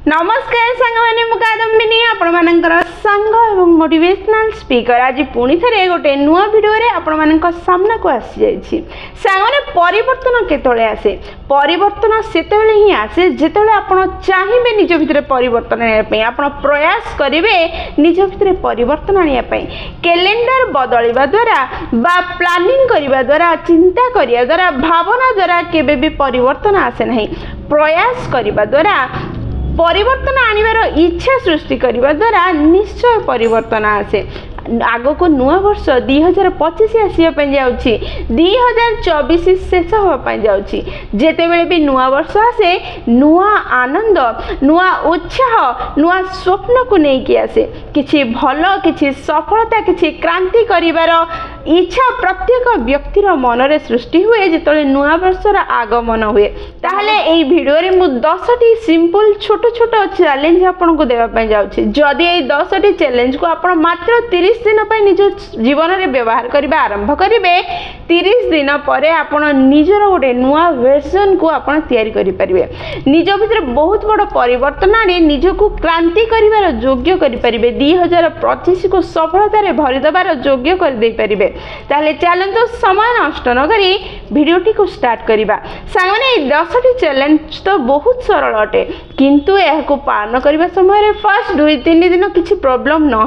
नमस्कार सांग मैंने मुकादम्बिनी आपण मानकर संग एवं मोटिवेशनल स्पीकर आज पुणी थे गोटे नुआ भिडियो आपण सामना को आसी जाइए सांगने परिवर्तन केतले आसे परिवर्तन सेते ही आसे जिते आप चाहिए निज भितर परिवर्तन आने आप प्रयास करेंगे निज भितर परिवर्तन आने कैलेंडर बदलवा द्वारा बा प्लानिंग करने द्वारा चिंता करने द्वारा भावना द्वारा केबे भी परिवर्तन आसे नहीं प्रयास करने द्वारा परिवर्तन आनिबार इच्छा सृष्टि करने द्वारा निश्चय परिवर्तन आसे आग को नुआ वर्ष 2025 आसपा जाऊँगी 2024 शेष होगापी जाऊँगी जिते बड़े भी नुआ वर्ष आसे नुआ आनंद नुआ उत्साह नुआ स्वप्न को लेकिन आसे किछि भल किछि सफलता किछि क्रांति करिवार इच्छा प्रत्येक व्यक्तिर मनरे सृष्टि हुए जिते नुआ वर्षर आगमन हुए ताहले एई भिडियो रे मु 10टी सिंपल छोट छोट चैलेंज आपन को देवाई जाऊँगी जदि ये 10टी चैलेंज को आप मात्र 30 दिन पर निज जीवन में व्यवहार करने आरंभ करेंगे 30 दिन पर आप निजर गोटे नुआ वर्जन को आप करें निज भीतर बहुत बड़ परिवर्तन आने निजको क्रांति कर योग्य करेंगे 2025 को सफलतार भरीदेवार योग्य करदे ताहले चलते समय नष्ट न करी भिडियोटी को स्टार्ट करवा सांगने 10टी चैलेंज तो बहुत सरल अटे किंतु यह पालन करने समय फर्स्ट 2-3 दिन किसी प्रॉब्लम न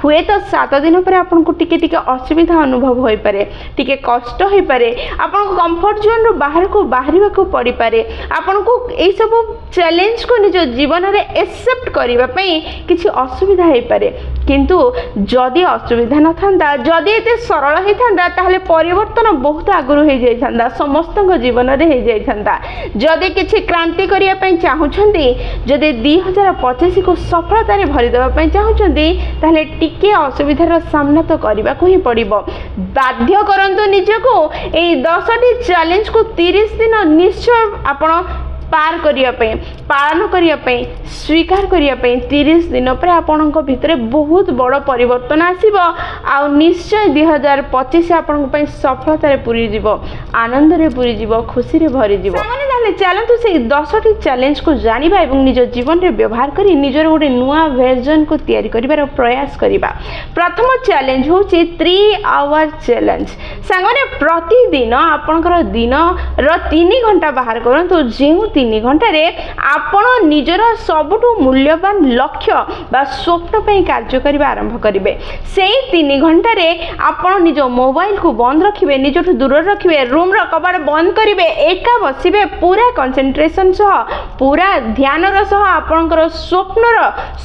हुए तो 7 दिन पर आपको टिके टिके असुविधा अनुभव हो पारे टिके कष्ट हो पारे आपन कंफर्ट जोन रो बाहर को बाहर को पड़ी पारे आपन को ए सब चैलेंज को निज जीवन रे एक्सेप्ट करबा पई किछि असुविधा हो पारे किंतु जदि असुविधा न थांदा जदि एते सरल हे थांदा ताहले परिवर्तन बहुत आगुर हो जाय थांदा समस्त जीवन रे हो जाय थांदा जदि किछि क्रांति करिया पई चाहुछंती जदि 2025 को सफलता रे भरी देबा पई चाहुछंती ताहले टिके असुविधार सामना तो करने को ही पड़ो बाध्य करंतु निजको ए 10टी चैलेंज को 30 दिन निश्चय आपण पार करने पालन करने स्वीकार करने 30 दिन पर आपण भितर बहुत बड़ परिवर्तन आसीबो आ निश्चय 2025 आपण सफलतार पूरी जीव आनंद रे पूरी जीव खुशी रे भरी जीव चलतु से 10टी चैलेंज को जानिबा एवं निज जीवन रे व्यवहार करी निजर गोटे नुआ वर्जन को तैयारी करिबार प्रयास करिबा प्रथम चैलेंज होची 3 आवर चैलेंज सांगने प्रतिदिन आपनकर दिन रो 3 घंटा बाहर करंतु जेउ 3 घंटा रे आपण निजर सबुठु मूल्यवान लक्ष्य बा स्वप्न पे कार्य करबा आरंभ करिवे सेही 3 घंटा रे आपण निज मोबाइल को बंद रखिबे निजठु दूर रखिबे रूम रो कबाड़ बंद करिवे एका बसिबे पूरा कंसंट्रेशन सह पूरा ध्यान सह आपणकर स्वप्नर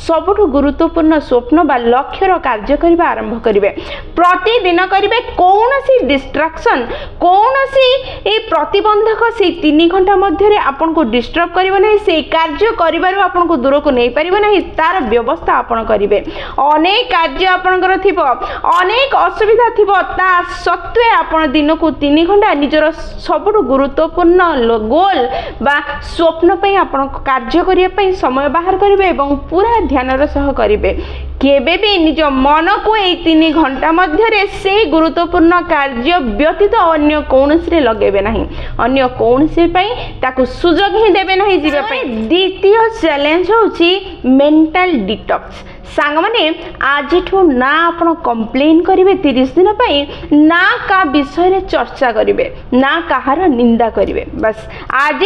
सबुठु गुरुत्वपूर्ण स्वप्न बा लक्ष्यर कार्य करबा आरंभ करिवे प्रतिदिन करिवे कोनोसी डिस्ट्रैक्शन कोनोसी ए प्रतिबंधक से 3 घंटा मध्य आपन को डिस्टर्ब करिवो नै से कार्य करिबारु आपन को दूर को नै परिबो नै तार व्यवस्था आपन करिवे अनेक कार्य आपनकर थिबो अनेक असुविधा थिबो ता सत्वे आपन दिन को 3 घंटा निजर सबुठु गुरुत्वपूर्ण गोल बा स्वप्न पे आपन कार्य करिया पे समय बाहर करिवे एवं पूरा ध्यानर सह करिवे केबे भी निज मन को 3 घंटा मध्य से गुरुत्वपूर्ण कार्य व्यतीत अन्य कौनसी लगेबे नहीं अन्य कौनसी पई ताकु सुजोग ही देबे नहीं जीवा पई द्वितीय चैलेंज होची मेंटल डिटॉक्स सांग माने आज ना आपण कंप्लेन करेंगे 30 दिन पाई ना का विषय रे चर्चा करेंगे ना कहार निंदा करेंगे बस आज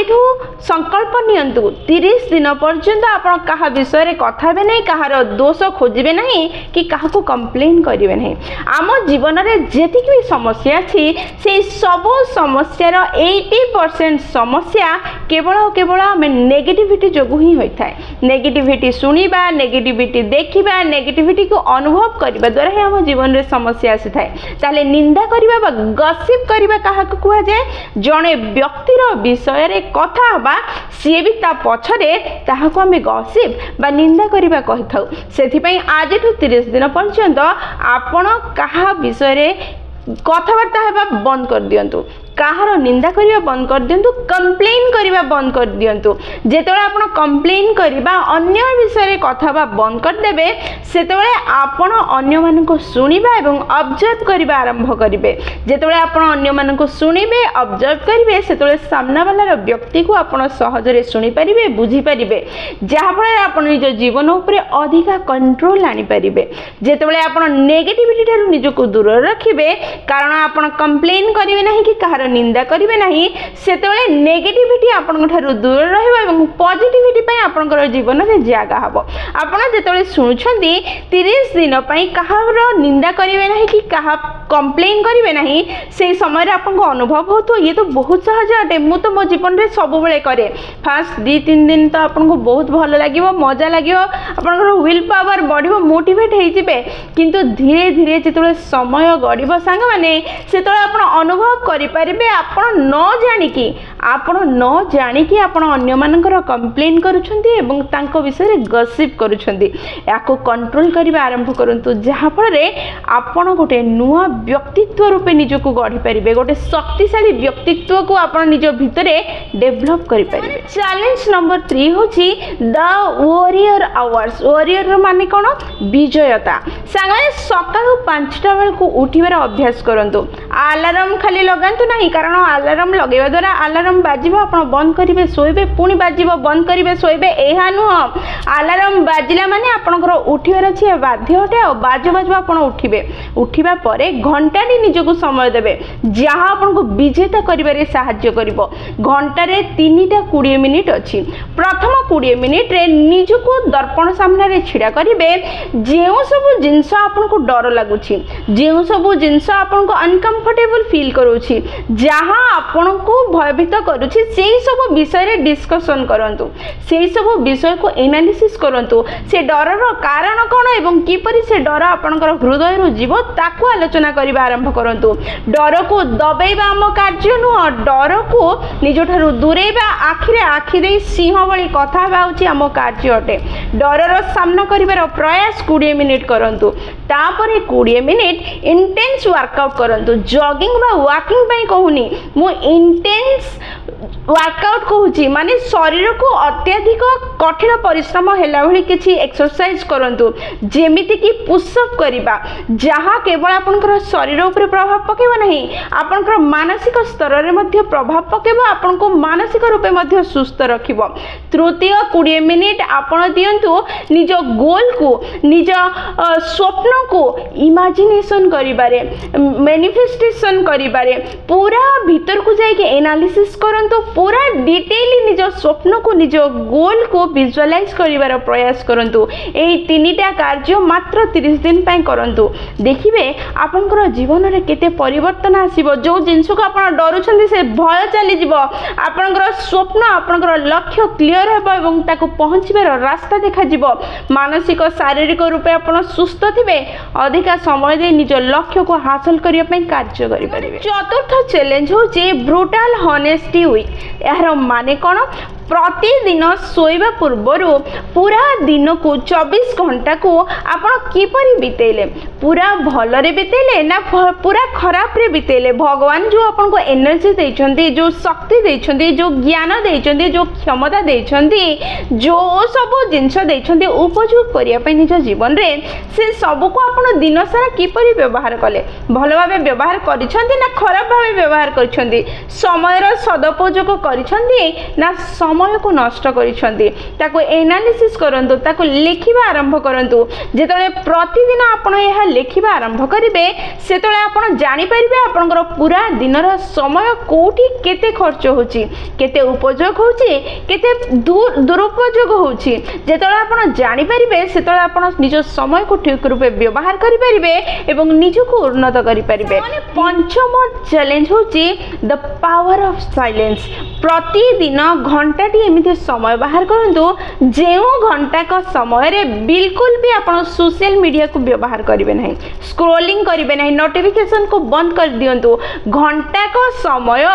संकल्प नियंतु 30 दिन पर्यंत आपण कहा विषय रे कथा हेबे नहीं कहार दोष खोजिबे नहीं कि कहा को कंप्लेन करेंगे नहीं आम जीवन में जेतिक भी समस्या अछि से सब समस्यार 80% समस्या केवल केवल आम नेगेटिविटी जोगु ही होता है नेगेटिविटी सुनिबा नेगेटिविटी देखिबा नेगेटिविटी को अनुभव करने द्वारा ही आम जीवन में समस्या आसी थाए ताले निंदा करबा बा गसिप करबा कहा को कुआ जाए जड़े व्यक्तिर विषय रे कथा हबा सी भी ता पछरे ताहा को आमे गसिप बा निंदा करबा कहि थाउ सेथि पई आज 30 दिन पर्यंत आपण कहा विषय रे कथबार्ता हेबा बंद कर दियंतु କାହାର ନିନ୍ଦା କରିବା ବନ୍ଦ କରିଦିଅନ୍ତୁ, କମ୍ପ୍ଲେନ୍ କରିବା ବନ୍ଦ କରିଦିଅନ୍ତୁ। ଯେତେବେଳେ ଆପଣ କମ୍ପ୍ଲେନ୍ କରିବା ଅନ୍ୟ ବିଷୟରେ କଥା ହେବା ବନ୍ଦ କରିଦେବେ ସେତେବେଳେ ଆପଣ ଅନ୍ୟମାନଙ୍କୁ ଶୁଣିବା ଏବଂ ଅବଜର୍ଭ କରିବା ଆରମ୍ଭ କରିବେ। ଯେତେବେଳେ ଆପଣ ଅନ୍ୟମାନଙ୍କୁ ଶୁଣିବେ ଅବଜର୍ଭ କରିବେ ସେତେବେଳେ ସାମ୍ନାବାଲାର ବ୍ୟକ୍ତିକୁ ଆପଣ ସହଜରେ ଶୁଣିପାରିବେ, ବୁଝିପାରିବେ, ଯାହାଫଳରେ ଆପଣ ନିଜ ଜୀବନ ଉପରେ ଅଧିକା କଣ୍ଟ୍ରୋଲ ଆଣିପାରିବେ। ଯେତେବେଳେ ଆପଣ ନେଗେଟିଭିଟି ଠାରୁ ନିଜକୁ ଦୂରରେ ରଖିବେ, କାରଣ ଆପଣ କମ୍ପ୍ଲେନ୍ କରିବେ ନାହିଁ କି କାହାର ନିନ୍ଦା କରିବେ ନାହିଁ, ସେତେବେଳେ ନେଗେଟିଭିଟି ଆପଣଙ୍କ ଠାରୁ ଦୂରରେ ରହିବ ଏବଂ ପଜିଟିଭିଟି ପାଇଁ ଆପଣଙ୍କର ଜୀବନରେ ଜାଗା ହେବ। ଆପଣ ଯେତେବେଳେ ଶୁଣୁଛନ୍ତି 30 ଦିନ ପାଇଁ କାହାର ନିନ୍ଦା କରିବେ ନାହିଁ କି କାହା କମ୍ପ୍ଲେନ୍ କରିବେ ନାହିଁ, ସେହି ସମୟରେ ଆପଣଙ୍କୁ ଅନୁଭବ ହେଉଥିବ ଇଏ ତ ବହୁତ ସହଜ ଅଟେ, ମୁଁ ତ ମୋ ଜୀବନରେ ସବୁବେଳେ କରେ। ଫାଷ୍ଟ 2-3 ଦିନ ତ ଆପଣଙ୍କୁ ବହୁତ ଭଲ ଲାଗିବ, ମଜା ଲାଗିବ, ଆପଣଙ୍କର ୱିଲ୍ ପାୱାର ବଢ଼ିବ, ମୋଟିଭେଟ୍ ହେଇଯିବେ। କିନ୍ତୁ ଧୀରେ ଧୀରେ ଯେତେବେଳେ ସମୟ ଗଡ଼ିବ ସାଙ୍ଗମାନେ, ସେତେବେଳେ ଆପଣ ଅନୁଭବ କରିପାରିବେ ଆପଣ ନ ଜାଣିକି ଆପଣ ଅନ୍ୟମାନଙ୍କର କମ୍ପ୍ଲେନ୍ କରୁଛନ୍ତି ଏବଂ ତାଙ୍କ ବିଷୟରେ ଗସିପ୍ କରୁଛନ୍ତି। ୟାକୁ କଣ୍ଟ୍ରୋଲ କରିବା ଆରମ୍ଭ କରନ୍ତୁ, ଯାହାଫଳରେ ଆପଣ ଗୋଟେ ନୂଆ ବ୍ୟକ୍ତିତ୍ୱ ରୂପେ ନିଜକୁ ଗଢ଼ିପାରିବେ, ଗୋଟେ ଶକ୍ତିଶାଳୀ ବ୍ୟକ୍ତିତ୍ୱକୁ ଆପଣ ନିଜ ଭିତରେ ଡେଭଲପ୍ କରିପାରିବେ। ଚ୍ୟାଲେଞ୍ଜ ନମ୍ବର 3 ହେଉଛି ଦ ୱାରିୟର ଆୱାର୍ସ। ୱାରିୟର ମାନେ କ'ଣ? ବିଜୟତା। ସାଙ୍ଗମାନେ ସକାଳୁ 5ଟା ବେଳକୁ ଉଠିବାର ଅଭ୍ୟାସ କରନ୍ତୁ। ଆଲାର୍ମ ଖାଲି ଲଗାନ୍ତୁ ନାହିଁ, କାରଣ ଆଲାର୍ମ ଲଗାଇବା ଦ୍ୱାରା ଆଲାର୍ମ ବାଜିବ, ଆପଣ ବନ୍ଦ କରିବେ ଶୋଇବେ, ପୁଣି ବାଜିବ ବନ୍ଦ କରିବେ ଶୋଇବେ, ଏହା ନୁହଁ। ଆଲାର୍ମ ବାଜିଲା ମାନେ ଆପଣଙ୍କର ଉଠିବାର ଅଛି, ବାଧ୍ୟ ଅଟେ, ଆଉ ବାଜୁ ବାଜୁ ଆପଣ ଉଠିବେ। ଉଠିବା ପରେ ଘଣ୍ଟାଟି ନିଜକୁ ସମୟ ଦେବେ, ଯାହା ଆପଣଙ୍କୁ ବିଜେତା କରିବାରେ ସାହାଯ୍ୟ କରିବ। ଘଣ୍ଟାରେ 3ଟା 20 ମିନିଟ୍ ଅଛି। ପ୍ରଥମ 20 ମିନିଟ୍ରେ ନିଜକୁ ଦର୍ପଣ ସାମ୍ନାରେ ଛିଡ଼ା କରିବେ। ଯେଉଁ ସବୁ ଜିନିଷ ଆପଣଙ୍କୁ ଡର ଲାଗୁଛି, ଯେଉଁ ସବୁ ଜିନିଷ ଆପଣଙ୍କୁ ଅନକମ୍ଫର୍ଟେବଲ୍ ଫିଲ୍ କରୁଛି, ଯାହା ଆପଣଙ୍କୁ ଭୟଭୀତ କରୁଛି, ସେହି ସବୁ ବିଷୟରେ ଡିସ୍କସନ୍ କରନ୍ତୁ। ସେହି ସବୁ ବିଷୟକୁ ଏନାଲିସିସ୍ କରନ୍ତୁ। ସେ ଡରର କାରଣ କ'ଣ ଏବଂ କିପରି ସେ ଡର ଆପଣଙ୍କର ହୃଦୟରୁ ଯିବ ତାକୁ ଆଲୋଚନା କରିବା ଆରମ୍ଭ କରନ୍ତୁ। ଡରକୁ ଦବେଇବା ଆମ କାର୍ଯ୍ୟ ନୁହଁ, ଡରକୁ ନିଜଠାରୁ ଦୂରେଇବା, ଆଖିରେ ଆଖି ଦେଇ ସିଂହ ଭଳି କଥା ହେବା ହେଉଛି ଆମ କାର୍ଯ୍ୟ ଅଟେ। ଡରର ସାମ୍ନା କରିବାର ପ୍ରୟାସ 20 ମିନିଟ୍ କରନ୍ତୁ। ତାପରେ 20 ମିନିଟ୍ ଇଣ୍ଟେନ୍ସ ୱାର୍କଆଉଟ୍ କରନ୍ତୁ। ଜଗିଂ ବା ୱାକିଂ ପାଇଁ କହୁନି, ମୁଁ ଇଣ୍ଟେନ୍ସ ୱାର୍କଆଉଟ୍ କହୁଛି, ମାନେ ଶରୀରକୁ ଅତ୍ୟଧିକ କଠିନ ପରିଶ୍ରମ ହେଲା ଭଳି କିଛି ଏକ୍ସରସାଇଜ୍ କରନ୍ତୁ, ଯେମିତିକି ପୁଷଅପ୍ କରିବା, ଯାହା କେବଳ ଆପଣଙ୍କର ଶରୀର ଉପରେ ପ୍ରଭାବ ପକାଇବ ନାହିଁ, ଆପଣଙ୍କର ମାନସିକ ସ୍ତରରେ ମଧ୍ୟ ପ୍ରଭାବ ପକାଇବ, ଆପଣଙ୍କୁ ମାନସିକ ରୂପେ ମଧ୍ୟ ସୁସ୍ଥ ରଖିବ। ତୃତୀୟ 20 ମିନିଟ୍ ଆପଣ ଦିଅନ୍ତୁ ନିଜ ଗୋଲ୍କୁ, ନିଜ ସ୍ୱପ୍ନକୁ ଇମାଜିନେସନ୍ କରିବାରେ, ମ୍ୟାନିଫେଷ୍ଟେସନ୍ କରିବାରେ, ପୁରା ଭିତରକୁ ଯାଇକି ଏନାଲିସିସ୍ କରନ୍ତୁ, ପୁରା ଡିଟେଇଲି ନିଜ ସ୍ୱପ୍ନକୁ, ନିଜ ଗୋଲ୍କୁ ଭିଜୁଆଲାଇଜ୍ କରିବାର ପ୍ରୟାସ କରନ୍ତୁ। ଏହି 3ଟା କାର୍ଯ୍ୟ ମାତ୍ର 30 ଦିନ ପାଇଁ କରନ୍ତୁ। ଦେଖିବେ ଆପଣଙ୍କର ଜୀବନରେ କେତେ ପରିବର୍ତ୍ତନ ଆସିବ। ଯେଉଁ ଜିନିଷକୁ ଆପଣ ଡରୁଛନ୍ତି ସେ ଭୟ ଚାଲିଯିବ, ଆପଣଙ୍କର ସ୍ୱପ୍ନ, ଆପଣଙ୍କର ଲକ୍ଷ୍ୟ କ୍ଲିଅର ହେବ ଏବଂ ତାକୁ ପହଞ୍ଚିବାର ରାସ୍ତା ଦେଖାଯିବ। ମାନସିକ ଶାରୀରିକ ରୂପେ ଆପଣ ସୁସ୍ଥ ଥିବେ, ଅଧିକା ସମୟ ଦେଇ ନିଜ ଲକ୍ଷ୍ୟକୁ ହାସଲ କରିବା ପାଇଁ କାର୍ଯ୍ୟ କରିପାରିବେ। ଚତୁର୍ଥ ଚ୍ୟାଲେଞ୍ଜ ହେଉଛି ବ୍ରୁଟାଲ୍ ହନେଷ୍ଟି ୱିକ୍। ଏହାର ମାନେ କ'ଣ? ପ୍ରତିଦିନ ଶୋଇବା ପୂର୍ବରୁ ପୁରା ଦିନକୁ 24 ଘଣ୍ଟାକୁ ଆପଣ କିପରି ବିତେଇଲେ, ପୁରା ଭଲରେ ବିତେଇଲେ ନା ପୁରା ଖରାପରେ ବିତେଇଲେ। ଭଗବାନ ଯେଉଁ ଆପଣଙ୍କୁ ଏନର୍ଜି ଦେଇଛନ୍ତି, ଯେଉଁ ଶକ୍ତି ଦେଇଛନ୍ତି, ଯେଉଁ ଜ୍ଞାନ ଦେଇଛନ୍ତି, ଯେଉଁ କ୍ଷମତା ଦେଇଛନ୍ତି, ଯେଉଁ ସବୁ ଜିନିଷ ଦେଇଛନ୍ତି ଉପଯୋଗ କରିବା ପାଇଁ ନିଜ ଜୀବନରେ, ସେ ସବୁକୁ ଆପଣ ଦିନସାରା କିପରି ବ୍ୟବହାର କଲେ? ଭଲ ଭାବେ ବ୍ୟବହାର କରିଛନ୍ତି ନା ଖରାପ ଭାବେ ବ୍ୟବହାର କରିଛନ୍ତି? ସମୟର ସଦୁପଯୋଗ କରିଛନ୍ତି ନା ସମୟକୁ ନଷ୍ଟ କରିଛନ୍ତି? ତାକୁ ଏନାଲିସିସ୍ କରନ୍ତୁ, ତାକୁ ଲେଖିବା ଆରମ୍ଭ କରନ୍ତୁ। ଯେତେବେଳେ ପ୍ରତିଦିନ ଆପଣ ଏହା ଲେଖିବା ଆରମ୍ଭ କରିବେ, ସେତେବେଳେ ଆପଣ ଜାଣିପାରିବେ ଆପଣଙ୍କର ପୁରା ଦିନର ସମୟ କେଉଁଠି କେତେ ଖର୍ଚ୍ଚ ହେଉଛି, କେତେ ଉପଯୋଗ ହେଉଛି, କେତେ ଦୁରୁପଯୋଗ ହେଉଛି। ଯେତେବେଳେ ଆପଣ ଜାଣିପାରିବେ, ସେତେବେଳେ ଆପଣ ନିଜ ସମୟକୁ ଠିକ୍ ରୂପେ ବ୍ୟବହାର କରିପାରିବେ ଏବଂ ନିଜକୁ ଉନ୍ନତ କରିପାରିବେ। ପଞ୍ଚମ ଚ୍ୟାଲେଞ୍ଜ ହେଉଛି ଦ ପାୱାର ଅଫ୍ ସାଇଲେନ୍ସ। ପ୍ରତିଦିନ ଘଣ୍ଟାଏ घंटाटी एमती समय बाहर करूँ जो घंटाक समय बिल्कुल भी आप सोशल मीडिया को व्यवहार करेंगे ना, स्क्रोलिंग करेंगे ना, नोटिफिकेशन को बंद कर दिंतु। घंटाक समय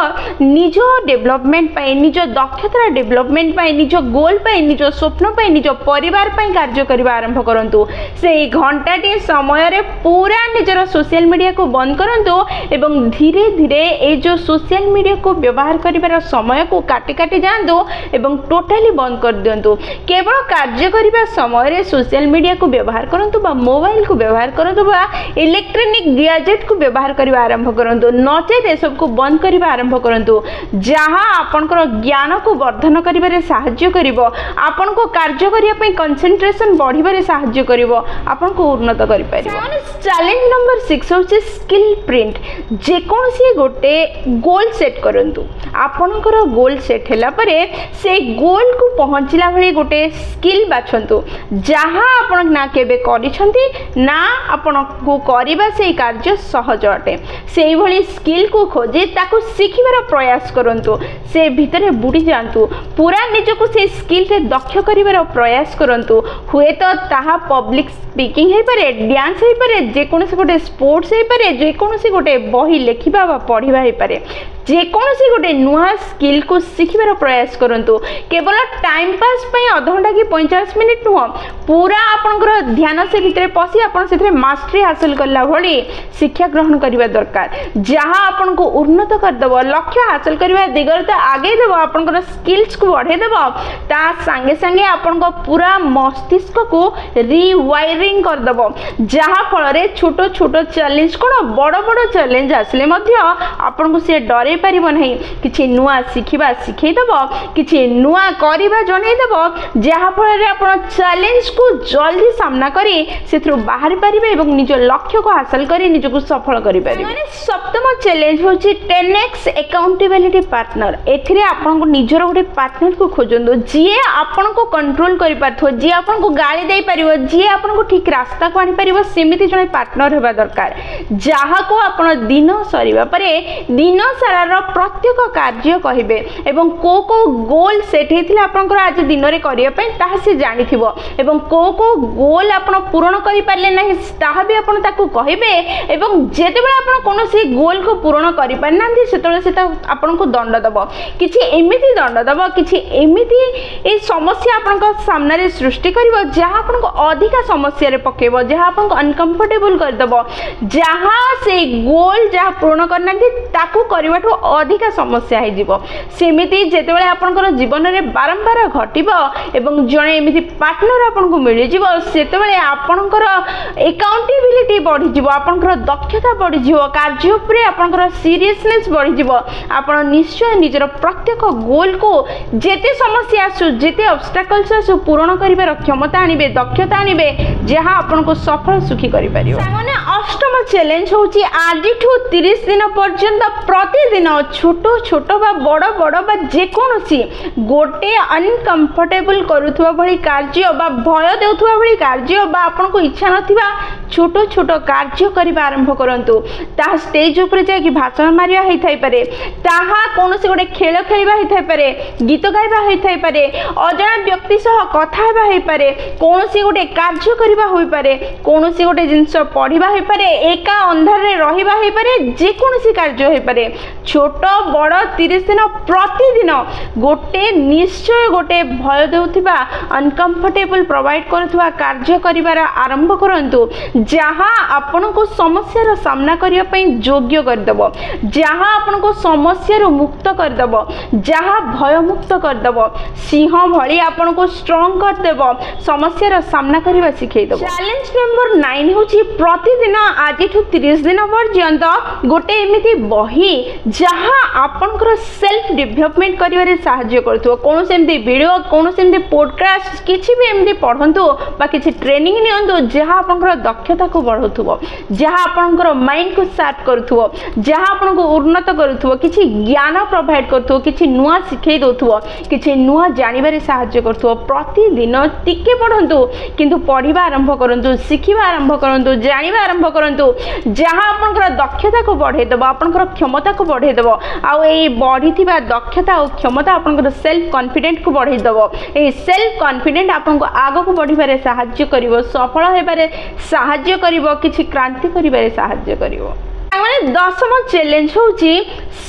निज डेवलपमेंट पाई, निज दक्षता डेवलपमेंट पाई, निज गोल पाई, निज स्वप्न पाई, निज परिवार पाई कार्य करने आरंभ करूँ। से घंटाटी समय पूरा निजर सोशल मीडिया को बंद करूँ एवं धीरे धीरे ये जो सोशल मीडिया को व्यवहार कर समय को काटी काटी जातु एवं टोटाली बंद कर दिंतु। केवल कार्य करने समय सोशल मीडिया को व्यवहार करूँ बा मोबाइल को व्यवहार करूँ बा इलेक्ट्रॉनिक गैजेट को व्यवहार करने आरंभ करूँ, नचेत ए सब को बंद करने आरंभ करूँ। जहाँ आपणकर ज्ञान को वर्धन करिबारे साहाय्य करिवो, आपन को कार्य करिया पई कंसंट्रेशन बढ़िबारे साहाय्य करिवो, आपन को उन्नत करि परिवो। चैलेंज नंबर 6 होची स्किल प्रिंट। जे कोनसी गोटे गोल सेट करंतु, आपनकर गोल सेट हैला परे से गोल को पहुंचला भली गोटे स्किल बाछंतु, जहाँ आपन ना केबे करिसंती ना आपन को करिबा से कार्य सहज अटे। सेही भली स्किल को खोजे ताको सिखिबार प्रयास करंतु, से भितरे बुड़ी जातु, पूरा निजको से स्किल रे दक्ष करिबार प्रयास करंतु। हुए तो ताहा पब्लिक स्पीकिंग है पारे, डांस है पारे, जे कोनोसी गोटे स्पोर्ट्स है पारे, जे कोनोसी गोटे बही लेखिबा बा पढ़िबा है पारे, जे कोनोसी गोटे नुआ स्किल को सिखिबार प्रयास करंतु। केवल टाइम पास पई आधा घंटा कि 45 मिनिट नुह, पूरा आपनकर ध्यान से भितरे पसी आपन सेथरे मास्टरी हासिल करला भली शिक्षा ग्रहण करिबा दरकार, जहाँ आपन को उन्नत कर देबो, लक्ष्य हासिल करिबा दिगरे तो आगे देबो, आपनकर स्किल्स को बढ़े देबो, ता संगे संगे आपन को पूरा मस्तिष्क को रिवायरिंग कर देबो, जहाँ फल रे छोटो छोटो चैलेंज कोन बड़ बड़ चैलेंज आसले मध्य आपन को से डरे परिबो नहीं। किछि नुआ सिखिबा सिखै देबो, किछि नुआ करिबा जनै देबो, जहाँ फल रे आपन चैलेंज को जल्दी सामना करी सेथरु बाहर परिबे एवं निज लक्ष्य को हासिल करी निजको सफल करि परिबे। माने सप्तम चैलेंज होची 10x अकाउंटेबिलिटी पार्टनर। एथिरे आपन को निजर गोटे पार्टनर को खोजंदो, जे आपन को कंट्रोल करि पारथो, जे आपन को गाली देई परिबो, जे आपन को ठीक रास्ता को आनि परिबो, सेमिति जने पार्टनर हेबा दरकार, जहाँ को आपन दिन सरीबा परे दिन सारा प्रत्येक कार्य कहिबे एवं को गोल सेट हेतिला आपनकर आज दिन रे करिया पय ताहा से जानिथिबो एवं को गोल आपन पूर्ण करि पारले नाही ताहा भी आपन ताकू कहिबे एवं जेतेबेला आपन कोनोसी गोल को पूर्ण करि पारनांती सेतबेला सेता आपन को दंड दबो, किछि एमिति दंड दबो, किछि एमिति ए समस्या आपन को सामने रे सृष्टि करिवो, जहाँ आपन को अधिका समस्या रे पकेबो, जहाँ आपन को अनकंफर्टेबल कर दबो, जहाँ से गोल जहाँ पूर्ण करनांती ताकू करिवाठो अधिका समस्या हे जीवो। सेमिति जेतेबेले आपनकर जीवन रे बारंबार घटिबो एवं जणे एमिति पार्टनर आपन को मिलि जीवो, सेतेबेले आपनकर अकाउंटेबिलिटी बढ़ी जीवो, आपनकर दक्षता बढ़ी जीवो, कार्य उपरे आपनकर सीरियसनेस बढ़ी जीवो। आपन निश्चय निजर प्रत्येक गोल को जेते समस्या आसु, जेते ऑब्स्टैकल्स आसु पूर्ण करिबार क्षमता आनिबे, दक्षता आनिबे, जहाँ आपन को सफल सुखी करि परिबो। सामान्य अष्टम चैलेंज होची आजिठू 30 दिन पर्यंत प्रतिदिन छोटो छोटो बा बड़ बड़ बा जे कोनोसी गोटे अनकंफर्टेबल करूथबा भली कार्य बा भय देउथबा भली कार्य बा आपन को इच्छा नथिबा छोटो छोटो कार्य करिबा आरंभ करंतु। ता स्टेज ऊपर जाय कि भाषण मारिया हेइ थाइ पारे, ताहा कोनोसी गोटे खेल खेलिबा हेइ थाइ पारे, गीत गाइबा हेइ थाइ पारे, अजଣା व्यक्ति सह कथा हेबा हेइ पारे, कोनोसी गोटे कार्य करिबा होई पारे, कोनोसी गोटे जिंस पढिबा हेइ पारे, एका अंधार रे रहिबा हेइ पारे, जे कोनोसी कार्य हेइ पारे। छोट बड़ 30 दिन प्रतिदिन गोटे निश्चय गोटे भय देउथिबा अनकंफर्टेबल प्रोवाइड करूथबा कार्य करिबार आरंभ करंतु, जहाँ आपन को समस्या सामना करिया पई योग्य कर देबो, जहाँ आपन को समस्या मुक्त कर देबो, जहाँ भय मुक्त कर देबो, सिंह भली आपन को स्ट्रांग कर देबो, समस्या सामना करिबा सिखै देबो। चैलेंज नंबर 9 होची प्रतिदिन आजिठू 30 दिन पर्यंत गोटे एमिति बही जहाँ आपनकर सेल्फ डेवलपमेंट करिवारे साहाय्य करथो, कोनो सेमति वीडियो, कोनो सेमति पॉडकास्ट किछि भी एमिति पढंतु बा किछि ट्रेनिंग नियंतु, जहाँ आपनकर दक्षता को बढ़ौथुबो, जहाँ आपनकर माइंड को शार्प करथुबो, जहाँ आपन को उन्नत करथुबो, किछि ज्ञान प्रोवाइड करथुबो, किछि नुआ सिखै दोथुबो, किछि नुआ जानिबारे साहाय्य करथुबो। प्रतिदिन टिके पढंतु किंतु पढिबा आरंभ करंतु, सिखिबा आरंभ करंतु, जानिबा आरंभ करंतु जहाँ आपनकर दक्षता को बढ़े देबो आपनकर क्षमता को बढ़े देबो आउ एई बढ़ीथिबा दक्षता और क्षमता आपनकर सेल्फ कॉन्फिडेंट को बढ़े देबो एई सेल्फ कॉन्फिडेंट आपनको आगो को बढ़िबारे सहायता करिवो सफल हेबारे सहायता करिवो किछि क्रांति करिबारे सहायता करिवो माने 10म चैलेंज होची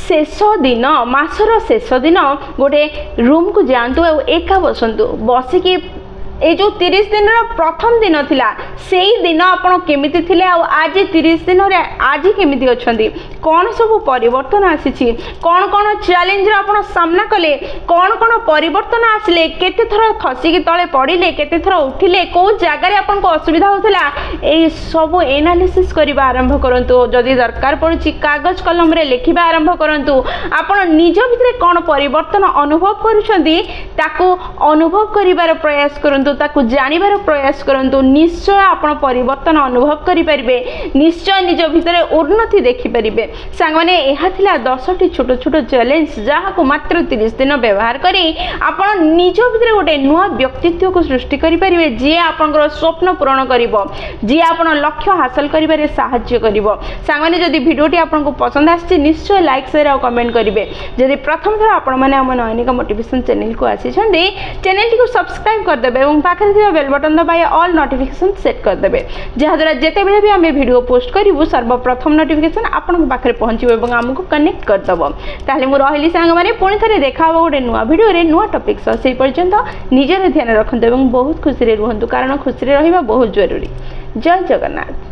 शेष दिन मासर शेष दिन गोटे रूम को जातु एका बसंतु बसिकी ए जो 30 दिन प्रथम दिन थिला सेई दिन आपण केमिति थिले आ आज 30 दिन रे आज केमिति अछंती कोन सब परिवर्तन आसीछि कोन कोन चैलेंज रे आपण सामना कले कोन कोन परिवर्तन आसले केते थर खसी के तळे पडिले केते थर उठिले को जागा रे आपण को असुविधा होतला ए सब एनालिसिस करबा आरंभ करंतु जदी दरकार पड़छि कागज कलम रे लेखिबा आरंभ करंतु आपण निज भितरे कोन परिवर्तन अनुभव करूछंती ताको अनुभव करिवार प्रयास करंतु ताकू जानिबार प्रयास करंतु निश्चय आपण परिवर्तन अनुभव करि परिबे निश्चय निज भितरे उन्नति देखि परिबे सांग माने एहा थिला 10टी छोट छोट चैलेंज जहा को मात्र 30 दिन व्यवहार करी आपण निज भितरे गोटे नुवा व्यक्तित्व को सृष्टि करि परिबे जे आपनकर स्वप्न पूर्ण करिवो जे आपण लक्ष्य हासिल करिबारे सहायता करिवो सांग माने जदी वीडियोटी आपनको पसंद आछि निश्चय लाइक शेयर और कमेंट करिवे जदी प्रथम थर आपण माने हम नयनिका मोटिवेशन चैनल को आसी छथि चैनल को सब्सक्राइब कर देबे एवं पाखरे थिबा बेल बटन दबाइ ऑल नोटिफिकेशन सेट कर देबे जहा द्वारा जेते बेले भी हमें वीडियो पोस्ट करिवु सर्वप्रथम नोटिफिकेशन आपन पाखरे पहुंचिबो एवं हमको कनेक्ट कर दबो ताले मु रहिली सांग माने पुणी थरे देखाबो गोटे नुवा वीडियो रे नुवा टॉपिक से पर्यंत निजर ध्यान रखंतु एवं बहुत खुशी रे रहंतु कारण खुशी रे रहिबा बहुत जरूरी जय जगन्नाथ।